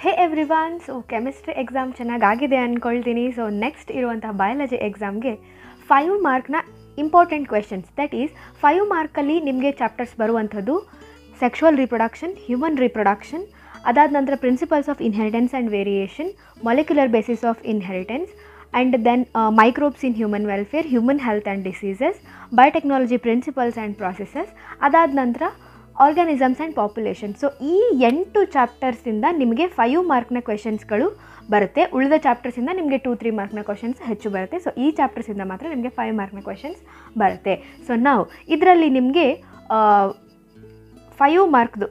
ಹೇ everyone, so chemistry exam ಚೆನ್ನಾಗಾಗಿದೆ ಅಂದ್ಕೊಳ್ತೀನಿ. So next ಇರುವಂತಹ ಬಯಾಲಜಿ ಎಕ್ಸಾಮ್ಗೆ 5 ಮಾರ್ಕ್ನ ಇಂಪಾರ್ಟೆಂಟ್ ಕ್ವೆಶನ್ಸ್, ದಟ್ ಈಸ್ 5 ಮಾರ್ಕಲ್ಲಿ ನಿಮಗೆ ಚಾಪ್ಟರ್ಸ್ ಬರುವಂಥದ್ದು ಸೆಕ್ಷುವಲ್ ರಿಪ್ರೊಡಕ್ಷನ್, ಹ್ಯೂಮನ್ ರಿಪ್ರೊಡಕ್ಷನ್, ಅದಾದ ನಂತರ principles of inheritance and variation, molecular basis of inheritance, and then microbes in human welfare, human health and diseases, biotechnology principles and processes, ಅದಾದ ನಂತರ organisms and population. So ಈ 8 ಚಾಪ್ಟರ್ಸಿಂದ ನಿಮಗೆ 5 ಮಾರ್ಕ್ನ ಕ್ವೆಶನ್ಸ್ಗಳು ಬರುತ್ತೆ. ಉಳಿದ ಚಾಪ್ಟರ್ಸಿಂದ ನಿಮಗೆ 2-3 ಮಾರ್ಕ್ನ questions ಹೆಚ್ಚು ಬರುತ್ತೆ. ಸೊ ಈ ಚಾಪ್ಟರ್ಸಿಂದ ಮಾತ್ರ ನಿಮಗೆ 5 ಮಾರ್ಕ್ನ ಕ್ವೆಶನ್ಸ್ ಬರುತ್ತೆ. ಸೊ ನಾವು ಇದರಲ್ಲಿ ನಿಮಗೆ 5 ಮಾರ್ಕ್ದು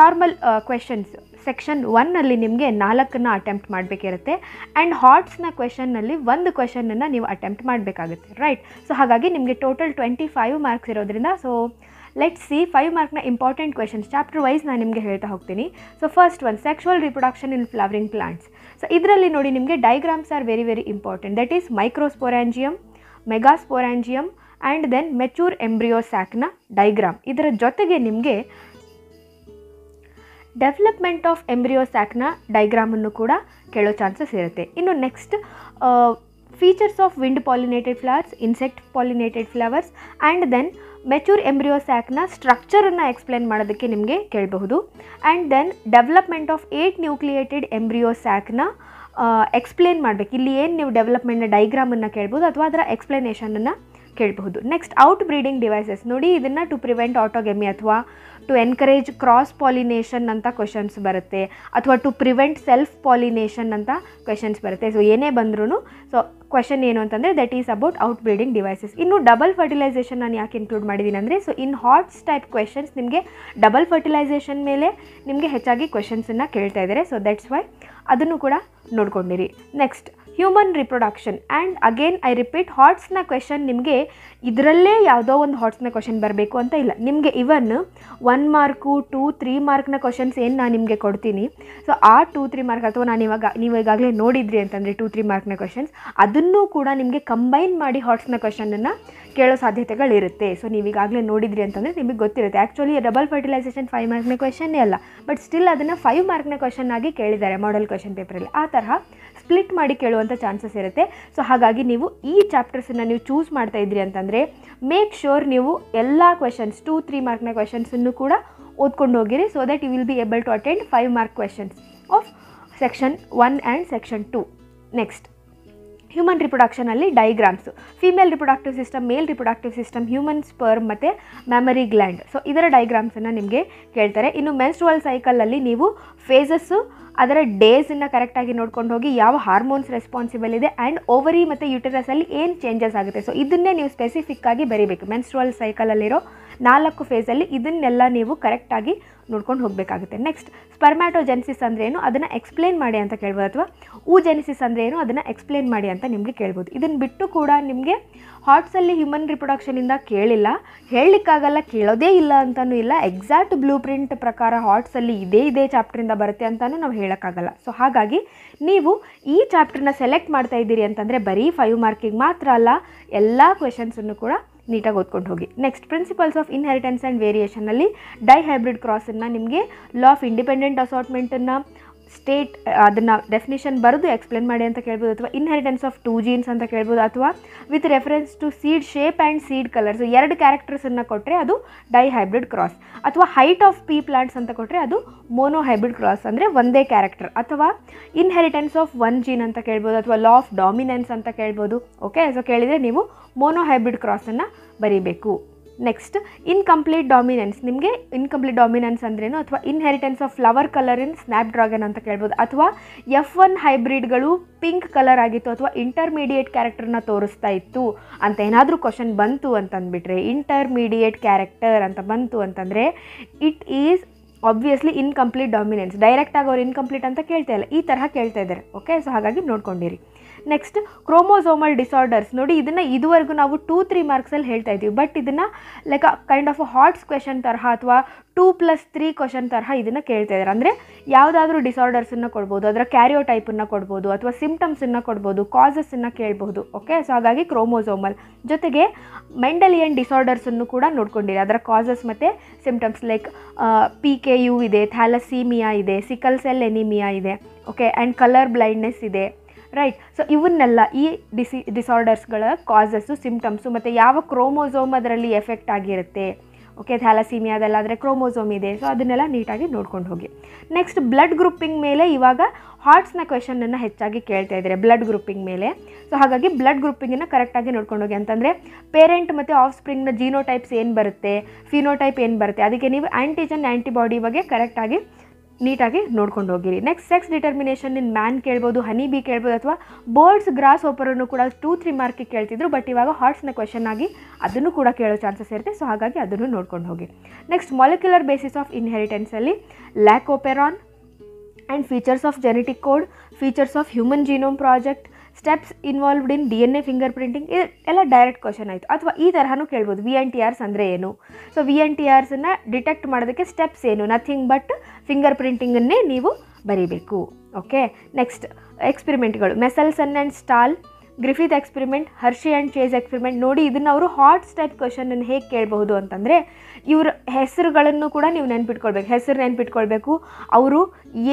ನಾರ್ಮಲ್ ಕ್ವೆಶನ್ಸ್ ಸೆಕ್ಷನ್ 1ನಲ್ಲಿ ನಿಮಗೆ 4ನ್ನು ಅಟೆಂಪ್ಟ್ ಮಾಡಬೇಕಿರುತ್ತೆ ಆ್ಯಂಡ್ ಹಾಟ್ಸ್ನ ಕ್ವೆಶನ್ನಲ್ಲಿ 1 ಕ್ವೆಶನನ್ನು ನೀವು ಅಟೆಂಪ್ಟ್ ಮಾಡಬೇಕಾಗುತ್ತೆ, ರೈಟ್? ಸೊ ಹಾಗಾಗಿ ನಿಮಗೆ ಟೋಟಲ್ 25 ಮಾರ್ಕ್ಸ್ ಇರೋದ್ರಿಂದ ಸೊ ಲೆಟ್ಸ್ ಸಿ 5 ಮಾರ್ಕ್ನ ಇಂಪಾರ್ಟೆಂಟ್ ಕ್ವೆಶನ್ಸ್ ಚಾಪ್ಟರ್ ವೈಸ್ ನಾನು ನಿಮಗೆ ಹೇಳ್ತಾ ಹೋಗ್ತೀನಿ. So first one, sexual reproduction in flowering plants. So ಇದರಲ್ಲಿ ನೋಡಿ ನಿಮಗೆ diagrams are very very important. That is microsporangium, megasporangium and then mature embryo ಸ್ಯಾಕ್ನ ಡೈಗ್ರಾಮ್. ಇದರ ಜೊತೆಗೆ ನಿಮಗೆ ಡೆವಲಪ್ಮೆಂಟ್ ಆಫ್ ಎಂಬ್ರಿಯೋ ಸ್ಯಾಕ್ನ ಡೈಗ್ರಾಮನ್ನು ಕೂಡ ಕೇಳೋ ಚಾನ್ಸಸ್ ಇರುತ್ತೆ. ಇನ್ನು next features of wind pollinated flowers, insect pollinated flowers and then mature embryo ಸ್ಯಾಕ್ನ ಸ್ಟ್ರಕ್ಚರನ್ನು ಎಕ್ಸ್ಪ್ಲೇನ್ ಮಾಡೋದಕ್ಕೆ ನಿಮಗೆ ಕೇಳಬಹುದು. And then development of 8 nucleated embryo ಸ್ಯಾಕ್ನ ಎಕ್ಸ್ಪ್ಲೇನ್ ಮಾಡಬೇಕು. ಇಲ್ಲಿ ಏನು ನೀವು ಡೆವಲಪ್ಮೆಂಟ್ನ ಡೈಗ್ರಾಮನ್ನು ಕೇಳ್ಬೋದು ಅಥವಾ ಅದರ ಎಕ್ಸ್ಪ್ಲನೇಷನನ್ನು ಕೇಳಬಹುದು. ನೆಕ್ಸ್ಟ್ ಔಟ್ ಬ್ರೀಡಿಂಗ್ ಡಿವೈಸಸ್ ನೋಡಿ, ಇದನ್ನು ಟು ಪ್ರಿವೆಂಟ್ ಆಟೋಗೆಮಿ ಅಥವಾ ಟು ಎನ್ಕರೇಜ್ ಕ್ರಾಸ್ ಪಾಲಿನೇಷನ್ ಅಂತ ಕ್ವೆಶನ್ಸ್ ಬರುತ್ತೆ, ಅಥವಾ ಟು ಪ್ರಿವೆಂಟ್ ಸೆಲ್ಫ್ ಪಾಲಿನೇಷನ್ ಅಂತ ಕ್ವೆಶನ್ಸ್ ಬರುತ್ತೆ. ಸೊ ಏನೇ ಬಂದ್ರೂ ಸೊ ಕ್ವೆಶನ್ ಏನು ಅಂತಂದರೆ that is about out breeding devices. ಇನ್ನು ಡಬಲ್ ಫರ್ಟಿಲೈಸೇಷನ್ ನಾನು ಯಾಕೆ ಇನ್ಕ್ಲೂಡ್ ಮಾಡಿದ್ದೀನಿ ಅಂದರೆ so in HOTS type questions ನಿಮಗೆ ಡಬಲ್ ಫರ್ಟಿಲೈಸೇಷನ್ ಮೇಲೆ ನಿಮಗೆ ಹೆಚ್ಚಾಗಿ ಕ್ವೆಶನ್ಸನ್ನು ಕೇಳ್ತಾ ಇದ್ದಾರೆ. ಸೊ ದಟ್ಸ್ ವೈ ಅದನ್ನು ಕೂಡ ನೋಡ್ಕೊಂಡಿರಿ. Next human reproduction and again I repeat, ಹಾಟ್ಸ್ನ ಕ್ವೆಶನ್ ನಿಮಗೆ ಇದರಲ್ಲೇ ಯಾವುದೋ ಒಂದು ಹಾಟ್ಸ್ನ ಕ್ವೆಶನ್ ಬರಬೇಕು ಅಂತ ಇಲ್ಲ. ನಿಮಗೆ ಇವನ್ 1 ಮಾರ್ಕು 2-3 ಮಾರ್ಕ್ನ ಕ್ವೆಶನ್ಸ್ ಏನು ನಾನು ನಿಮಗೆ ಕೊಡ್ತೀನಿ, ಸೊ ಆ 2-3 ಮಾರ್ಕ್ ಅಥವಾ ನೀವು ಈಗಾಗಲೇ ನೋಡಿದ್ರಿ ಅಂತಂದರೆ 2-3 ಮಾರ್ಕ್ನ ಕ್ವೆಶನ್ಸ್ ಅದನ್ನೂ ಕೂಡ ನಿಮಗೆ ಕಂಬೈನ್ ಮಾಡಿ ಹಾಟ್ಸ್ನ ಕ್ವೆಶನನ್ನು ಕೇಳೋ ಸಾಧ್ಯತೆಗಳಿರುತ್ತೆ. ಸೊ ನೀವು ಈಗಾಗಲೇ ನೋಡಿದ್ರಿ ಅಂತಂದರೆ ನಿಮಗೆ ಗೊತ್ತಿರುತ್ತೆ. ಆ್ಯಕ್ಚುಲಿ ಡಬಲ್ ಫರ್ಟಿಲೈಸೇಷನ್ 5 ಮಾರ್ಕ್ನ ಕ್ವೆಶನ್ನೇ ಅಲ್ಲ, ಬಟ್ ಸ್ಟಿಲ್ ಅದನ್ನು 5 ಮಾರ್ಕ್ನ ಕ್ವೆಶನ್ ಆಗಿ ಕೇಳಿದ್ದಾರೆ ಮಾಡೆಲ್ ಕ್ವೆಶನ್ ಪೇಪರಲ್ಲಿ. ಆ ತರಹ ಸ್ಪ್ಲಿಟ್ ಮಾಡಿ ಕೇಳುವಂಥ ಚಾನ್ಸಸ್ ಇರುತ್ತೆ. ಸೊ ಹಾಗಾಗಿ ನೀವು ಈ ಚಾಪ್ಟರ್ಸನ್ನು ನೀವು ಚೂಸ್ ಮಾಡ್ತಾ ಇದ್ರಿ ಅಂತಂದರೆ ಮೇಕ್ ಶ್ಯೂರ್ ನೀವು ಎಲ್ಲ ಕ್ವೆಶನ್ಸ್ 2-3 ಮಾರ್ಕ್ನ ಕ್ವೆಶನ್ಸನ್ನು ಕೂಡ ಓದ್ಕೊಂಡು ಹೋಗಿರಿ. So that you will be able to attend 5 mark questions of section 1 and section 2. Next ಹ್ಯೂಮನ್ ರಿಪ್ರೊಡಕ್ಷನಲ್ಲಿ diagrams, female reproductive system, male reproductive system, human sperm ಮತ್ತು ಮ್ಯಾಮರಿ ಗ್ಲ್ಯಾಂಡ್. ಸೊ ಇದರ ಡೈಗ್ರಾಮ್ಸನ್ನು ನಿಮಗೆ ಕೇಳ್ತಾರೆ. ಇನ್ನು ಮೆನ್ಸ್ಟ್ರುವಲ್ ಸೈಕಲಲ್ಲಿ ನೀವು ಫೇಸಸ್ಸು ಅದರ ಡೇಸನ್ನು ಕರೆಕ್ಟಾಗಿ ನೋಡ್ಕೊಂಡು ಹೋಗಿ ಯಾವ ಹಾರ್ಮೋನ್ಸ್ ರೆಸ್ಪಾನ್ಸಿಬಲ್ ಇದೆ ಆ್ಯಂಡ್ ಓವರಿ ಮತ್ತು ಯುಟೆರಸಲ್ಲಿ ಏನು ಚೇಂಜಸ್ ಆಗುತ್ತೆ. ಸೊ ಇದನ್ನೇ ನೀವು ಸ್ಪೆಸಿಫಿಕ್ಕಾಗಿ ಬರೀಬೇಕು. ಮೆನ್ಸ್ಟ್ರುವಲ್ ಸೈಕಲಲ್ಲಿರೋ 4 ಫೇಸಲ್ಲಿ ಇದನ್ನೆಲ್ಲ ನೀವು ಕರೆಕ್ಟಾಗಿ ನೋಡ್ಕೊಂಡು ಹೋಗಬೇಕಾಗುತ್ತೆ. ನೆಕ್ಸ್ಟ್ ಸ್ಪರ್ಮ್ಯಾಟೋಜೆನಿಸಿಸ್ ಅಂದ್ರೇನು ಅದನ್ನು ಎಕ್ಸ್ಪ್ಲೇನ್ ಮಾಡಿ ಅಂತ ಕೇಳ್ಬೋದು, ಅಥವಾ ಊಜೆನಿಸಿಸ್ ಅಂದ್ರೇನು ಅದನ್ನು ಎಕ್ಸ್ಪ್ಲೇನ್ ಮಾಡಿ ಅಂತ ನಿಮಗೆ ಕೇಳ್ಬೋದು. ಇದನ್ನು ಬಿಟ್ಟು ಕೂಡ ನಿಮಗೆ ಹಾಟ್ಸಲ್ಲಿ ಹ್ಯೂಮನ್ ರಿಪ್ರೊಡಕ್ಷನಿಂದ ಕೇಳಿಲ್ಲ, ಹೇಳಲಿಕ್ಕಾಗಲ್ಲ, ಕೇಳೋದೇ ಇಲ್ಲ ಅಂತಲೂ ಇಲ್ಲ. ಎಕ್ಸಾಕ್ಟ್ ಬ್ಲೂ ಪ್ರಿಂಟ್ ಪ್ರಕಾರ ಹಾಟ್ಸಲ್ಲಿ ಇದೇ ಚಾಪ್ಟ್ರಿಂದ ಬರುತ್ತೆ ಅಂತಲೂ ನಾವು ಹೇಳೋಕ್ಕಾಗಲ್ಲ. ಸೊ ಹಾಗಾಗಿ ನೀವು ಈ ಚಾಪ್ಟರ್ನ ಸೆಲೆಕ್ಟ್ ಮಾಡ್ತಾ ಇದ್ದೀರಿ ಅಂತಂದರೆ ಬರೀ 5 ಮಾರ್ಕಿಗೆ ಮಾತ್ರ ಅಲ್ಲ, ಎಲ್ಲ ಕ್ವೆಶನ್ಸನ್ನು ಕೂಡ ನೀಟಾಗಿ ಓದ್ಕೊಂಡು ಹೋಗಿ. Next principles of inheritance and ವೇರಿಯೇಷನಲ್ಲಿ ಡೈಹೈಬ್ರಿಡ್ ಕ್ರಾಸನ್ನು ನಿಮಗೆ ಲಾ ಆಫ್ ಇಂಡಿಪೆಂಡೆಂಟ್ ಅಸಾರ್ಟ್ಮೆಂಟನ್ನು ಸ್ಟೇಟ್ ಅದನ್ನು ಡೆಫಿನಿಷನ್ ಬರೆದು ಎಕ್ಸ್ಪ್ಲೇನ್ ಮಾಡಿ ಅಂತ ಕೇಳ್ಬೋದು, ಅಥವಾ ಇನ್ಹೆರಿಟೆನ್ಸ್ ಆಫ್ 2 ಜೀನ್ಸ್ ಅಂತ ಕೇಳ್ಬೋದು, ಅಥವಾ with reference to seed shape and seed colour. So 2 ಕ್ಯಾರೆಕ್ಟರ್ಸನ್ನು ಕೊಟ್ಟರೆ ಅದು ಡೈಹೈಬ್ರಿಡ್ ಕ್ರಾಸ್, ಅಥವಾ ಹೈಟ್ ಆಫ್ ಪೀ ಪ್ಲಾಂಟ್ಸ್ ಅಂತ ಕೊಟ್ಟರೆ ಅದು ಮೋನೋಹೈಬ್ರಿಡ್ ಕ್ರಾಸ್ ಅಂದರೆ ಒಂದೇ ಕ್ಯಾರೆಕ್ಟರ್, ಅಥವಾ ಇನ್ಹೆರಿಟೆನ್ಸ್ ಆಫ್ 1 ಜೀನ್ ಅಂತ ಕೇಳ್ಬೋದು, ಅಥವಾ ಲಾ ಆಫ್ ಡಾಮಿನೆನ್ಸ್ ಅಂತ ಕೇಳ್ಬೋದು. ಓಕೆ, ಸೊ ಕೇಳಿದರೆ ನೀವು ಮೋನೋಹೈಬ್ರಿಡ್ ಕ್ರಾಸನ್ನು ಬರೀಬೇಕು. ನೆಕ್ಸ್ಟ್ ಇನ್ಕಂಪ್ಲೀಟ್ ಡಾಮಿನೆನ್ಸ್, ನಿಮಗೆ ಇನ್ಕಂಪ್ಲೀಟ್ ಡಾಮಿನೆನ್ಸ್ ಅಂದ್ರೇನು, ಅಥವಾ inheritance of flower colour in snap dragon ಅಂತ ಕೇಳ್ಬೋದು, ಅಥವಾ F1 ಹೈಬ್ರಿಡ್ಗಳು ಪಿಂಕ್ ಕಲರ್ ಆಗಿತ್ತು ಅಥವಾ ಇಂಟರ್ಮೀಡಿಯೇಟ್ ಕ್ಯಾರೆಕ್ಟರ್ನ ತೋರಿಸ್ತಾ ಇತ್ತು ಅಂತ ಏನಾದರೂ ಕ್ವಶನ್ ಬಂತು ಅಂತಂದ್ಬಿಟ್ರೆ, ಇಂಟರ್ಮೀಡಿಯೇಟ್ ಕ್ಯಾರೆಕ್ಟರ್ ಅಂತ ಬಂತು ಅಂತಂದರೆ it is obviously incomplete dominance. ಡೈರೆಕ್ಟಾಗಿ ಅವ್ರು ಇನ್ಕಂಪ್ಲೀಟ್ ಅಂತ ಕೇಳ್ತಾ ಇಲ್ಲ, ಈ ತರಹ ಕೇಳ್ತಾ ಇದ್ದಾರೆ. ಓಕೆ, ಸೊ ಹಾಗಾಗಿ ನೋಡ್ಕೊಂಡಿರಿ. ನೆಕ್ಸ್ಟ್ ಕ್ರೋಮೋಸೋಮಲ್ ಡಿಸಾರ್ಡರ್ಸ್ ನೋಡಿ, ಇದನ್ನು ಇದುವರೆಗೂ ನಾವು 2-3 ಮಾರ್ಕ್ಸಲ್ಲಿ ಹೇಳ್ತಾ ಇದ್ದೀವಿ, ಬಟ್ ಇದನ್ನು like kind of HOTS question ತರಹ ಅಥವಾ 2+3 ಕ್ವೆಶನ್ ತರಹ ಇದನ್ನು ಕೇಳ್ತಾ ಇದ್ದಾರೆ. ಅಂದರೆ ಯಾವುದಾದ್ರೂ ಡಿಸಾರ್ಡರ್ಸನ್ನು ಕೊಡ್ಬೋದು, ಅದರ ಕ್ಯಾರಿಯೋಟೈಪನ್ನು ಕೊಡ್ಬೋದು, ಅಥವಾ ಸಿಮ್ಟಮ್ಸನ್ನು ಕೊಡ್ಬೋದು, ಕಾಸಸ್ಸನ್ನು ಕೇಳ್ಬೋದು. ಓಕೆ, ಸೊ ಹಾಗಾಗಿ ಕ್ರೋಮೋಸೋಮಲ್ ಜೊತೆಗೆ ಮೆಂಡಲಿಯನ್ ಡಿಸಾರ್ಡರ್ಸನ್ನು ಕೂಡ ನೋಡ್ಕೊಂಡಿರಿ, ಅದರ ಕಾಸಸ್ ಮತ್ತು ಸಿಮ್ಟಮ್ಸ್ ಲೈಕ್ PKU ಇದೆ, ಥ್ಯಾಲಸೀಮಿಯಾ ಇದೆ, ಸಿಕಲ್ ಸೆಲ್ ಎನಿಮಿಯಾ ಇದೆ. ಓಕೆ, ಆ್ಯಂಡ್ ಕಲರ್ ಬ್ಲೈಂಡ್ನೆಸ್ ಇದೆ, ರೈಟ್. ಸೊ ಇವನ್ನೆಲ್ಲ ಈ ಡಿಸಾರ್ಡರ್ಸ್ಗಳ ಕಾಸಸ್ಸು, ಸಿಮ್ಟಮ್ಸು ಮತ್ತು ಯಾವ ಕ್ರೋಮೋಸೋಮ್ ಅದರಲ್ಲಿ ಎಫೆಕ್ಟ್ ಆಗಿರುತ್ತೆ. ಓಕೆ, ಥ್ಯಾಲಸೀಮಿಯಾದಲ್ಲಾದರೆ ಕ್ರೋಮೋಸೋಮ್ ಇದೆ, ಸೊ ಅದನ್ನೆಲ್ಲ ನೀಟಾಗಿ ನೋಡ್ಕೊಂಡು ಹೋಗಿ. ನೆಕ್ಸ್ಟ್ ಬ್ಲಡ್ ಗ್ರೂಪಿಂಗ್ ಮೇಲೆ ಇವಾಗ ಹಾರ್ಟ್ಸ್ನ ಕ್ವೆಶನನ್ನು ಹೆಚ್ಚಾಗಿ ಕೇಳ್ತಾ ಇದ್ದಾರೆ, ಬ್ಲಡ್ ಗ್ರೂಪಿಂಗ್ ಮೇಲೆ. ಸೊ ಹಾಗಾಗಿ ಬ್ಲಡ್ ಗ್ರೂಪಿಂಗನ್ನು ಕರೆಕ್ಟಾಗಿ ನೋಡ್ಕೊಂಡು ಹೋಗಿ. ಅಂತಂದರೆ ಪೇರೆಂಟ್ ಮತ್ತು ಆಫ್ ಸ್ಪ್ರಿಂಗ್ನ ಜೀನೋಟೈಪ್ಸ್ ಏನು ಬರುತ್ತೆ, ಫಿನೋಟೈಪ್ ಏನು ಬರುತ್ತೆ, ಅದಕ್ಕೆ ನೀವು ಆ್ಯಂಟಿಜನ್ ಆ್ಯಂಟಿಬಾಡಿ ಬಗ್ಗೆ ಕರೆಕ್ಟಾಗಿ ನೀಟಾಗಿ ನೋಡ್ಕೊಂಡು ಹೋಗಿರಿ. ನೆಕ್ಸ್ಟ್ ಸೆಕ್ಸ್ ಡಿಟರ್ಮಿನೇಷನ್ ಇನ್ ಮ್ಯಾನ್ ಕೇಳ್ಬೋದು, ಹನಿ ಬಿ ಕೇಳ್ಬೋದು, ಅಥವಾ ಬರ್ಡ್ಸ್ ಗ್ರಾಸ್ ಓಪರನ್ನು ಕೂಡ 2-3 ಮಾರ್ಕಿಗೆ ಕೇಳ್ತಿದ್ರು, ಬಟ್ ಇವಾಗ ಹಾರ್ಟ್ಸ್ನ ಕ್ವೆಶನ್ ಆಗಿ ಅದನ್ನು ಕೂಡ ಕೇಳೋ ಚಾನ್ಸಸ್ ಇರುತ್ತೆ. ಸೊ ಹಾಗಾಗಿ ಅದನ್ನು ನೋಡ್ಕೊಂಡು ಹೋಗಿ. ನೆಕ್ಸ್ಟ್ ಮಾಲಿಕ್ಯುಲರ್ ಬೇಸಿಸ್ ಆಫ್ ಇನ್ಹೆರಿಟೆನ್ಸಲ್ಲಿ lac operon and features of genetic code, features of human genome project, steps involved in DNA fingerprinting, ಎಲ್ಲ ಡೈರೆಕ್ಟ್ ಕ್ವಶನ್ ಆಯಿತು. ಅಥವಾ ಈ ತರಹನೂ ಕೇಳ್ಬೋದು, VNTRs ಅಂದರೆ ಏನು. ಸೊ VNTRಸನ್ನು ಡಿಟೆಕ್ಟ್ ಮಾಡೋದಕ್ಕೆ ಸ್ಟೆಪ್ಸ್ ಏನು, ನಥಿಂಗ್ ಬಟ್ ಫಿಂಗರ್ ಪ್ರಿಂಟಿಂಗನ್ನೇ ನೀವು ಬರೀಬೇಕು. ಓಕೆ, ನೆಕ್ಸ್ಟ್ ಎಕ್ಸ್ಪೆರಿಮೆಂಟ್ಗಳು, Meselson and Stahl, Griffith experiment, Hershey and Chase experiment. ನೋಡಿ, ಇದನ್ನು ಅವರು ಹಾರ್ಟ್ಸ್ ಟೈಪ್ ಕ್ವಶನನ್ನು ಹೇಗೆ ಕೇಳಬಹುದು ಅಂತಂದರೆ, ಇವ್ರ ಹೆಸರುಗಳನ್ನು ಕೂಡ ನೀವು ನೆನ್ಪಿಟ್ಕೊಳ್ಬೇಕು, ಹೆಸರು ನೆನ್ಪಿಟ್ಕೊಳ್ಬೇಕು, ಅವರು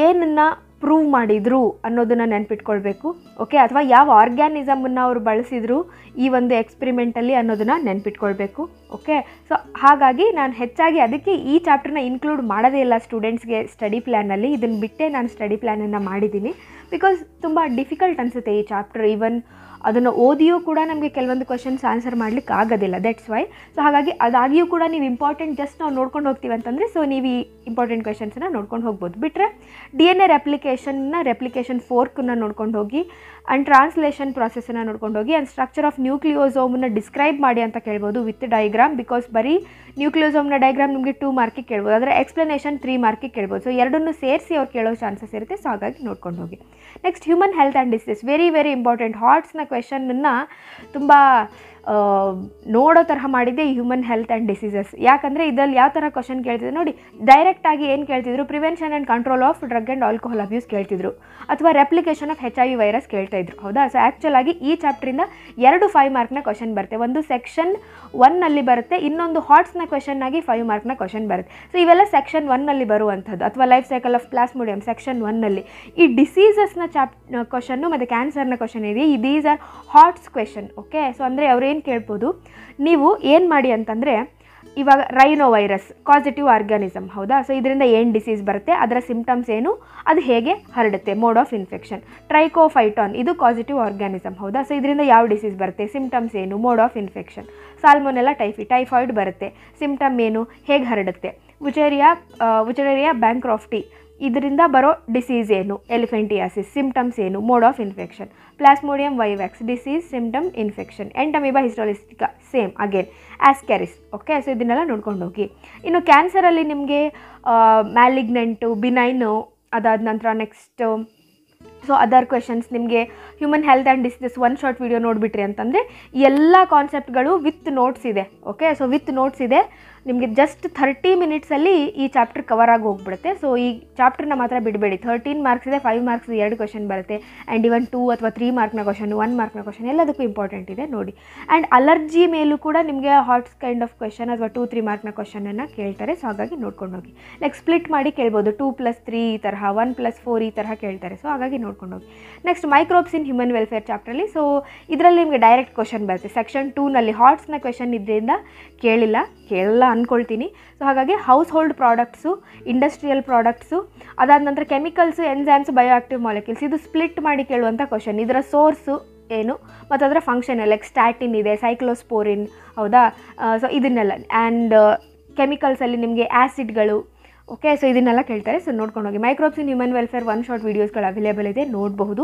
ಏನನ್ನು ಪ್ರೂವ್ ಮಾಡಿದರು ಅನ್ನೋದನ್ನು ನೆನ್ಪಿಟ್ಕೊಳ್ಬೇಕು. ಓಕೆ, ಅಥವಾ ಯಾವ ಆರ್ಗ್ಯಾನಿಸಮನ್ನು ಅವರು ಬಳಸಿದರು ಈ ಒಂದು ಎಕ್ಸ್ಪೆರಿಮೆಂಟಲ್ಲಿ ಅನ್ನೋದನ್ನು ನೆನ್ಪಿಟ್ಕೊಳ್ಬೇಕು. ಓಕೆ, ಸೊ ಹಾಗಾಗಿ ನಾನು ಹೆಚ್ಚಾಗಿ ಅದಕ್ಕೆ ಈ ಚಾಪ್ಟರ್ನ ಇನ್ಕ್ಲೂಡ್ ಮಾಡೋದೇ ಇಲ್ಲ ಸ್ಟೂಡೆಂಟ್ಸ್ಗೆ ಸ್ಟಡಿ ಪ್ಲ್ಯಾನಲ್ಲಿ. ಇದನ್ನು ಬಿಟ್ಟೇ ನಾನು ಸ್ಟಡಿ ಪ್ಲ್ಯಾನನ್ನು ಮಾಡಿದ್ದೀನಿ, ಬಿಕಾಸ್ ತುಂಬ ಡಿಫಿಕಲ್ಟ್ ಅನಿಸುತ್ತೆ ಈ ಚಾಪ್ಟರ್. ಈವನ್ ಅದನ್ನು ಓದಿಯೂ ಕೂಡ ನಮಗೆ ಕೆಲವೊಂದು ಕ್ವಶನ್ಸ್ ಆನ್ಸರ್ ಮಾಡಲಿಕ್ಕೆ ಆಗೋದಿಲ್ಲ, ದಟ್ಸ್ ವೈ. ಸೊ ಹಾಗಾಗಿ ಅದಾಗಿಯೂ ಕೂಡ ನೀವು ಇಂಪಾರ್ಟೆಂಟ್ ಜಸ್ಟ್ ನಾವು ನೋಡ್ಕೊಂಡು ಹೋಗ್ತೀವಿ ಅಂತಂದರೆ, ಸೊ ನೀವು ಈ ಇಂಪಾರ್ಟೆಂಟ್ ಕ್ವೆಶನ್ಸನ್ನು ನೋಡ್ಕೊಂಡು ಹೋಗ್ಬೋದು. ಬಿಟ್ಟರೆ DNA ರೆಪ್ಲಿಕೇಶನ್ ಫೋರ್ಕನ್ನು ನೋಡ್ಕೊಂಡು ಹೋಗಿ, ಆ್ಯಂಡ್ ಟ್ರಾನ್ಸ್ಲೇಷನ್ ಪ್ರಾಸೆಸನ್ನು ನೋಡ್ಕೊಂಡು ಹೋಗಿ, ಆ್ಯಂಡ್ ಸ್ಟ್ರಕ್ಚರ್ ಆಫ್ ನ್ಯೂಕ್ಲಿಯೋಸೋಮನ್ನು ಡಿಸ್ಕ್ರೈಬ್ ಮಾಡಿ ಅಂತ ಕೇಳ್ಬೋದು ವಿತ್ ಡೈಗ್ರಾಮ್. ಬಿಕಾಸ್ ಬರೀ ನ್ಯೂಕ್ಲಿಯೋಸೋಮ್ನ ಡೈಗ್ರಾಮ್ ನಿಮಗೆ 2 ಮಾರ್ಕಿಗೆ ಕೇಳ್ಬೋದು, ಅದರ ಎಕ್ಸ್ಪ್ಲನೇಷನ್ 3 ಮಾರ್ಕಿಗೆ ಕೇಳ್ಬೋದು. ಸೊ ಎರಡನ್ನೂ ಸೇರಿಸಿ ಅವ್ರು ಕೇಳೋ ಚಾನ್ಸಸ್ ಇರುತ್ತೆ. ಸೊ ಹಾಗಾಗಿ ನೋಡ್ಕೊಂಡು ಹೋಗಿ. Next human health and disease, very very important. ಹಾರ್ಟ್ಸ್ನ ಕ್ವೆಶನನ್ನು ತುಂಬ ನೋಡೋ ತರಹ ಮಾಡಿದ್ದೆ ಈ ಹ್ಯೂಮನ್ ಹೆಲ್ತ್ ಆ್ಯಂಡ್ ಡಿಸೀಸಸ್. ಯಾಕಂದರೆ ಇದರಲ್ಲಿ ಯಾವ ಥರ ಕ್ವಶನ್ ಕೇಳ್ತಿದ್ರು ನೋಡಿ, ಡೈರೆಕ್ಟಾಗಿ ಏನು ಕೇಳ್ತಿದ್ರು, prevention and control of drug and alcohol abuse ಕೇಳ್ತಿದ್ರು, ಅಥವಾ ರೆಪ್ಲಿಕೇಶನ್ ಆಫ್ HIV ವೈರಸ್ ಕೇಳ್ತಾಯಿದ್ರು. ಹೌದಾ? ಸೊ ಆ್ಯಕ್ಚುಲಾಗಿ ಈ ಚಾಪ್ಟ್ರಿಂದ 2 5 ಮಾರ್ಕ್ನ ಕ್ವಶನ್ ಬರುತ್ತೆ. ಒಂದು ಸೆಕ್ಷನ್ 1ನಲ್ಲಿ ಬರುತ್ತೆ, ಇನ್ನೊಂದು ಹಾರ್ಟ್ಸ್ನ ಕ್ವಶನ್ ಆಗಿ 5 ಮಾರ್ಕ್ನ ಕ್ವಶನ್ ಬರುತ್ತೆ. ಸೊ ಇವೆಲ್ಲ ಸೆಕ್ಷನ್ 1ನಲ್ಲಿ ಬರುವಂಥದ್ದು, ಅಥವಾ life cycle of plasmodium section 1ನಲ್ಲಿ. ಈ ಡಿಸೀಸಸ್ನ ಕ್ವಶನ್ನು ಮತ್ತು ಕ್ಯಾನ್ಸರ್ನ ಕ್ವಶನ್ ಇದೆ, these are HOTS question. Okay, so ಅಂದರೆ ಅವ್ರೇನು ಕೇಳ್ಬೋದು, ನೀವು ಏನು ಮಾಡಿ ಅಂತಂದರೆ, ಇವಾಗ ರೈನೋ ವೈರಸ್ ಕಾಸಿಟಿವ್ ಆರ್ಗ್ಯಾನಿಸಮ್, ಹೌದಾ? ಸೊ ಇದರಿಂದ ಏನು ಡಿಸೀಸ್ ಬರುತ್ತೆ, ಅದರ ಸಿಮ್ಟಮ್ಸ್ ಏನು, ಅದು ಹೇಗೆ ಹರಡುತ್ತೆ, ಮೋಡ್ ಆಫ್ ಇನ್ಫೆಕ್ಷನ್. ಟ್ರೈಕೋಫೈಟಾನ್ ಇದು ಕಾಸಿಟಿವ್ ಆರ್ಗ್ಯಾನಿಸಮ್, ಹೌದಾ? ಸೊ ಇದರಿಂದ ಯಾವ ಡಿಸೀಸ್ ಬರುತ್ತೆ, ಸಿಮ್ಟಮ್ಸ್ ಏನು, mode of infection. Salmonella typhoid ಬರುತ್ತೆ, ಸಿಮ್ಟಮ್ ಏನು, ಹೇಗೆ ಹರಡುತ್ತೆ. ವುಚೆರೇರಿಯಾ ಬ್ಯಾಂಕ್ರಾಫ್ಟಿ ಇದರಿಂದ ಬರೋ ಡಿಸೀಸ್ ಏನು, ಎಲಿಫೆಂಟಿಯಾಸಿಸ್ ಸಿಮ್ಟಮ್ಸ್ ಏನು, mode of infection. Plasmodium vivax disease, symptom, infection. Entamoeba histolytica same again ascaris. Okay, so ಇದನ್ನೆಲ್ಲ ನೋಡ್ಕೊಂಡು ಹೋಗಿ. ಇನ್ನು ಕ್ಯಾನ್ಸರಲ್ಲಿ ನಿಮಗೆ ಮ್ಯಾಲಿಗ್ನೆಂಟು, ಬಿನೈನು, ಅದಾದ ನಂತರ ನೆಕ್ಸ್ಟ್ ಸೊ ಅದರ್ ಕ್ವೆಶನ್ಸ್ ನಿಮಗೆ human health and diseases 1 short video ನೋಡಿಬಿಟ್ರಿ ಅಂತಂದರೆ ಎಲ್ಲ ಕಾನ್ಸೆಪ್ಟ್ಗಳು ವಿತ್ ನೋಟ್ಸ್ ಇದೆ. ಓಕೆ, ಸೊ ವಿತ್ ನೋಟ್ಸ್ ಇದೆ, ನಿಮಗೆ ಜಸ್ಟ್ 30 ಮಿನಿಟ್ಸಲ್ಲಿ ಈ ಚಾಪ್ಟರ್ ಕವರ್ ಆಗಿ ಹೋಗ್ಬಿಡುತ್ತೆ. ಸೊ ಈ ಚಾಪ್ಟರ್ನ ಮಾತ್ರ ಬಿಡಬೇಡಿ. 13 ಮಾರ್ಕ್ಸ್ ಇದೆ, 5 ಮಾರ್ಕ್ಸ್ 2 ಕ್ವಶನ್ ಬರುತ್ತೆ, ಆ್ಯಂಡ್ ಇವನ್ 2 ಅಥವಾ 3 ಮಾರ್ಕ್ನ ಕ್ವಶನ್, 1 ಮಾರ್ಕ್ನ ಕ್ವಶನ್, ಎಲ್ಲದಕ್ಕೂ ಇಂಪಾರ್ಟೆಂಟ್ ಇದೆ ನೋಡಿ. ಆ್ಯಂಡ್ ಅಲರ್ಜಿ ಮೇಲೂ ಕೂಡ ನಿಮಗೆ ಹಾರ್ಟ್ಸ್ ಕೈಂಡ್ ಆಫ್ ಕ್ವಶನ್ ಅಥವಾ 2-3 ಮಾರ್ಕ್ನ ಕ್ವಶನನ್ನು ಕೇಳ್ತಾರೆ. ಸೊ ಹಾಗಾಗಿ ನೋಡ್ಕೊಂಡು ಹೋಗಿ. ಲೈಕ್ ಸ್ಪ್ಲಿಟ್ ಮಾಡಿ ಕೇಳ್ಬೋದು, 2+3 ಈ ತರಹ, 1+4 ಈ ತರಹ ಕೇಳ್ತಾರೆ. ಸೊ ಹಾಗಾಗಿ ನೋಡ್ಕೊಂಡು ಹೋಗಿ. Next microbes in human welfare ಚಾಪ್ಟ್ರಲ್ಲಿ, ಸೊ ಇದರಲ್ಲಿ ನಿಮಗೆ ಡೈರೆಕ್ಟ್ ಕ್ವಶನ್ ಬರುತ್ತೆ. ಸೆಕ್ಷನ್ 2ನಲ್ಲಿ ಹಾರ್ಟ್ಸ್ನ ಕ್ವಶನ್ ಇದರಿಂದ ಕೇಳಲ್ಲ ಅಂದ್ಕೊಳ್ತೀನಿ. ಸೊ ಹಾಗಾಗಿ household products, industrial products, ಅದಾದ ನಂತರ chemicals, enzymes, bioactive molecules, ಇದು ಸ್ಪ್ಲಿಟ್ ಮಾಡಿ ಕೇಳುವಂಥ ಕ್ವಶನ್. ಇದರ ಸೋರ್ಸು ಏನು ಮತ್ತು ಅದರ ಫಂಕ್ಷನ್, ಲೈಕ್ ಸ್ಟ್ಯಾಟಿನ್ ಇದೆ, ಸೈಕ್ಲೋಸ್ಪೋರಿನ್, ಹೌದಾ? ಸೊ ಇದನ್ನೆಲ್ಲ, ಆ್ಯಂಡ್ ಕೆಮಿಕಲ್ಸಲ್ಲಿ ನಿಮಗೆ ಆ್ಯಸಿಡ್ಗಳು. ಓಕೆ, ಸೊ ಇದನ್ನೆಲ್ಲ ಕೇಳ್ತಾರೆ. ಸೊ ನೋಡ್ಕೊಂಡು ಹೋಗಿ. Microbes in human welfare 1 short ವೀಡಿಯೋಸ್ಗಳು ಅವೈಲೇಬಲ್ ಇದೆ, ನೋಡಬಹುದು.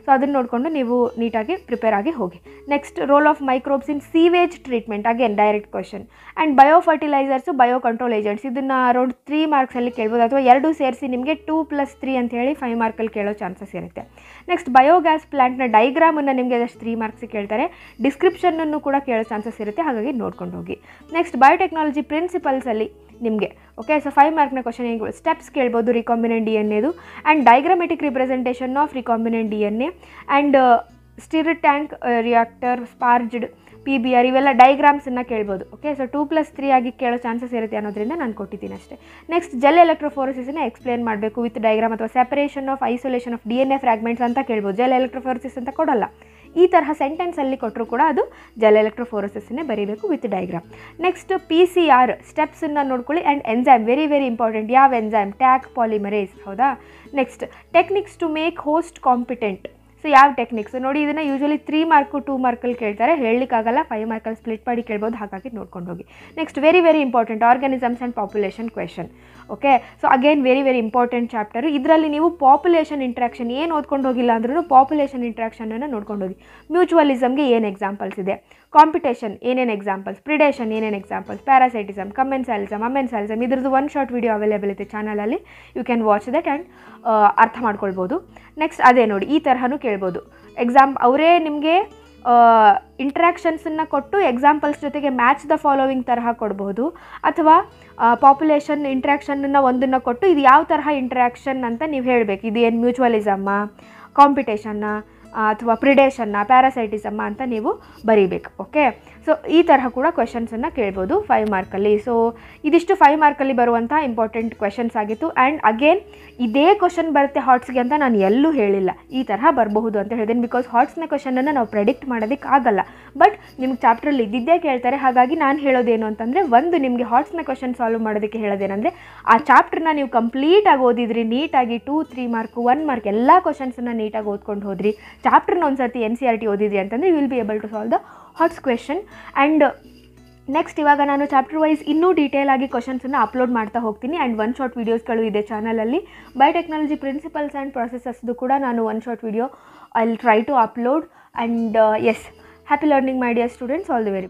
ಸೊ ಅದನ್ನು ನೋಡಿಕೊಂಡು ನೀವು ನೀಟಾಗಿ ಪ್ರಿಪೇರ್ ಆಗಿ ಹೋಗಿ. Next role of microbes in sewage treatment, again direct question. And bio fertilisers, bio control agents, ಇದನ್ನು ಅರೌಂಡ್ 3 ಮಾರ್ಕ್ಸಲ್ಲಿ ಕೇಳ್ಬೋದು, ಅಥವಾ ಎರಡೂ ಸೇರಿಸಿ ನಿಮಗೆ 2+3 ಅಂತ ಹೇಳಿ 5 ಮಾರ್ಕಲ್ಲಿ ಕೇಳೋ ಚಾನ್ಸಸ್ ಇರುತ್ತೆ. ನೆಕ್ಸ್ಟ್ ಬಯೋಗ್ಯಾಸ್ ಪ್ಲಾಂಟ್ನ ಡೈಗ್ರಾಮನ್ನು ನಿಮಗೆ ಅದಷ್ಟು 3 ಮಾರ್ಕ್ಸಿಗೆ ಕೇಳ್ತಾರೆ, ಡಿಸ್ಕ್ರಿಪ್ಷನನ್ನು ಕೂಡ ಕೇಳೋ ಚಾನ್ಸಸ್ ಇರುತ್ತೆ, ಹಾಗಾಗಿ ನೋಡ್ಕೊಂಡು ಹೋಗಿ. ನೆಕ್ಸ್ಟ್ ಬಯೋಟೆಕ್ನಾಲಜಿ ಪ್ರಿನ್ಸಿಪಲ್ಸಲ್ಲಿ ನಿಮಗೆ ಓಕೆ, ಸೊ 5 ಮಾರ್ಕ್ನ ಕ್ವಶನ್ ಏನು ಸ್ಟೆಪ್ಸ್ ಕೇಳ್ಬೋದು, recombinant DNA and diagrammatic representation of recombinant DNA and stir tank reactor, sparged, PBR ಇವೆಲ್ಲ ಡೈಗ್ರಾಮ್ಸನ್ನು ಕೇಳ್ಬೋದು. ಓಕೆ, ಸೊ 2+3 ಆಗಿ ಕೇಳೋ ಚಾನ್ಸಸ್ ಇರುತ್ತೆ ಅನ್ನೋದ್ರಿಂದ ನಾನು ಕೊಟ್ಟಿದ್ದೀನಿ ಅಷ್ಟೇ. ನೆಕ್ಸ್ಟ್ ಜೆಲ್ ಎಲೆಕ್ಟ್ರೋಫೋರೆಸಿಸನ್ನು ಎಕ್ಸ್ಪ್ಲೇನ್ ಮಾಡಬೇಕು ವಿತ್ ಡೈಗ್ರಾಮ್, ಅಥವಾ separation of isolation of DNA fragments ಅಂತ ಕೇಳ್ಬೋದು. ಜೆಲ್ ಎಲೆಕ್ಟ್ರೋಫೋರೆಸಿಸ್ ಅಂತ ಕೊಡೋಲ್ಲ, ಈ ತರಹ ಸೆಂಟೆನ್ಸಲ್ಲಿ ಕೊಟ್ಟರು ಕೂಡ ಅದು ಜೆಲ್ ಎಲೆಕ್ಟ್ರೋಫೋರೆಸಿಸನ್ನೇ ಬರೀಬೇಕು ವಿತ್ ಡೈಗ್ರಾಮ್. ನೆಕ್ಸ್ಟ್ PCR ಸ್ಟೆಪ್ಸನ್ನು ನೋಡ್ಕೊಳ್ಳಿ. And enzyme, very very important. ಯಾವ ಎನ್ಸೈಮ್? ಟ್ಯಾಕ್ ಪಾಲಿಮರೇಸ್, ಹೌದಾ. Next techniques to make host competent. So ಯಾವ ಟೆಕ್ನಿಕ್ಸ್ ನೋಡಿ, ಇದನ್ನು ಯೂಶ್ವಲಿ 3 ಮಾರ್ಕು 2 ಮಾರ್ಕಲ್ಲಿ ಕೇಳ್ತಾರೆ, ಹೇಳಲಿಕ್ಕಾಗಲ್ಲ, 5 ಮಾರ್ಕಲ್ಲಿ ಸ್ಪ್ಲಿಟ್ ಮಾಡಿ ಕೇಳ್ಬೋದು, ಹಾಗಾಗಿ ನೋಡ್ಕೊಂಡು ಹೋಗಿ. Next very very important, organisms and population question. Okay, so again very very important chapter. ಇದರಲ್ಲಿ ನೀವು ಪಾಪ್ಯುಲೇಷನ್ ಇಂಟ್ರಾಕ್ಷನ್ ಏನು ಓದ್ಕೊಂಡು ಹೋಗಿಲ್ಲ ಅಂದ್ರೂ ಪಾಪ್ಯುಲೇಷನ್ ಇಂಟ್ರಾಕ್ಷನನ್ನು ನೋಡ್ಕೊಂಡು ಹೋಗಿ. ಮ್ಯೂಚುವಲಿಸಮ್ಗೆ ಏನು ಎಕ್ಸಾಂಪಲ್ಸ್ ಇದೆ, ಕಾಂಪಿಟೇಷನ್ ಏನೇನು ಎಕ್ಸಾಂಪಲ್ಸ್, ಪ್ರಿಡೇಷನ್ ಏನೇನು ಎಕ್ಸಾಂಪಲ್ಸ್, ಪ್ಯಾರಾಸೈಟಿಸಮ್, ಕಮೆನ್ಸಾಲಿಸಮ್, ಅಮೆನ್ಸಾಲಿಸಮ್, ಇದ್ರದ್ದು 1 ಶಾರ್ಟ್ ವಿಡಿಯೋ ಅವೈಲೇಬಲ್ ಇದೆ ಚಾನಲಲ್ಲಿ, you can watch that and ಅರ್ಥ ಮಾಡ್ಕೊಳ್ಬೋದು. ನೆಕ್ಸ್ಟ್ ಅದೇ ನೋಡಿ, ಈ ತರಹನೂ ಕೇಳ್ಬೋದು. ಅವರೇ ನಿಮಗೆ ಇಂಟ್ರ್ಯಾಕ್ಷನ್ಸನ್ನು ಕೊಟ್ಟು ಎಕ್ಸಾಂಪಲ್ಸ್ ಜೊತೆಗೆ ಮ್ಯಾಚ್ ದ ಫಾಲೋವಿಂಗ್ ತರಹ ಕೊಡ್ಬೋದು, ಅಥವಾ ಪಾಪ್ಯುಲೇಷನ್ ಇಂಟ್ರ್ಯಾಕ್ಷನನ್ನು ಒಂದನ್ನು ಕೊಟ್ಟು ಇದು ಯಾವ ತರಹ ಇಂಟ್ರ್ಯಾಕ್ಷನ್ ಅಂತ ನೀವು ಹೇಳಬೇಕು, ಇದು ಏನು ಮ್ಯೂಚುವಲಿಸಮ್ಮ, ಕಾಂಪಿಟೇಷನ್ನ, ಅಥವಾ ಪ್ರಿಡೇಷನ್ನ, ಪ್ಯಾರಾಸೈಟಿಸಮ್ಮ ಅಂತ ನೀವು ಬರೀಬೇಕು. ಓಕೆ, ಸೊ ಈ ತರಹ ಕೂಡ ಕ್ವೆಶನ್ಸನ್ನು ಕೇಳ್ಬೋದು 5 ಮಾರ್ಕಲ್ಲಿ. ಸೊ ಇದಿಷ್ಟು 5 ಮಾರ್ಕಲ್ಲಿ ಬರುವಂಥ ಇಂಪಾರ್ಟೆಂಟ್ ಕ್ವೆಶನ್ಸ್ ಆಗಿತ್ತು. ಆ್ಯಂಡ್ ಅಗೇನ್ ಇದೇ ಕ್ವಶನ್ ಬರುತ್ತೆ ಹಾಟ್ಸ್ಗೆ ಅಂತ ನಾನು ಎಲ್ಲೂ ಹೇಳಿಲ್ಲ, ಈ ತರಹ ಬರಬಹುದು ಅಂತ ಹೇಳಿದ್ದೀನಿ. ಬಿಕಾಸ್ ಹಾಟ್ಸ್ನ ಕ್ವಶನನ್ನು ನಾವು ಪ್ರೆಡಿಕ್ಟ್ ಮಾಡೋದಕ್ಕಾಗಲ್ಲ, ಬಟ್ ನಿಮ್ಗೆ ಚಾಪ್ಟ್ರಲ್ಲಿ ಇದ್ದಿದ್ದೇ ಕೇಳ್ತಾರೆ. ಹಾಗಾಗಿ ನಾನು ಹೇಳೋದೇನು ಅಂತಂದರೆ, ಒಂದು ನಿಮಗೆ ಹಾಟ್ಸ್ನ ಕ್ವಶನ್ ಸಾಲ್ವ್ ಮಾಡೋದಕ್ಕೆ ಹೇಳೋದೇನೆಂದರೆ, ಆ ಚಾಪ್ಟ್ರನ್ನ ನೀವು ಕಂಪ್ಲೀಟಾಗಿ ಓದಿದ್ರಿ, ನೀಟಾಗಿ 2, 3 ಮಾರ್ಕು 1 ಮಾರ್ಕ್ ಎಲ್ಲ ಕ್ವಶನ್ಸನ್ನು ನೀಟಾಗಿ ಓದ್ಕೊಂಡು ಹೋದ್ರಿ, ಚಾಪ್ಟ್ರನ್ನ ಒಂದು ಸರ್ತಿ NCERT ಓದಿದ್ರಿ ಅಂತಂದರೆ you will be able to solve the HOTS question. And next ಇವಾಗ ನಾನು ಚಾಪ್ಟರ್ ವೈಸ್ ಇನ್ನೂ ಡೀಟೇಲ್ ಆಗಿ ಕ್ವಶನ್ಸನ್ನು ಅಪ್ಲೋಡ್ ಮಾಡ್ತಾ ಹೋಗ್ತೀನಿ. ಆ್ಯಂಡ್ 1 ಶಾರ್ಟ್ ವೀಡಿಯೋಸ್ಗಳು ಇದೆ ಚಾನಲಲ್ಲಿ. ಬಯೋಟೆಕ್ನಾಲಜಿ ಪ್ರಿನ್ಸಿಪಲ್ಸ್ ಆ್ಯಂಡ್ ಪ್ರೊಸೆಸಸ್ದು ಕೂಡ ನಾನು 1 short video I will try to upload. And yes, happy learning my dear students, all the very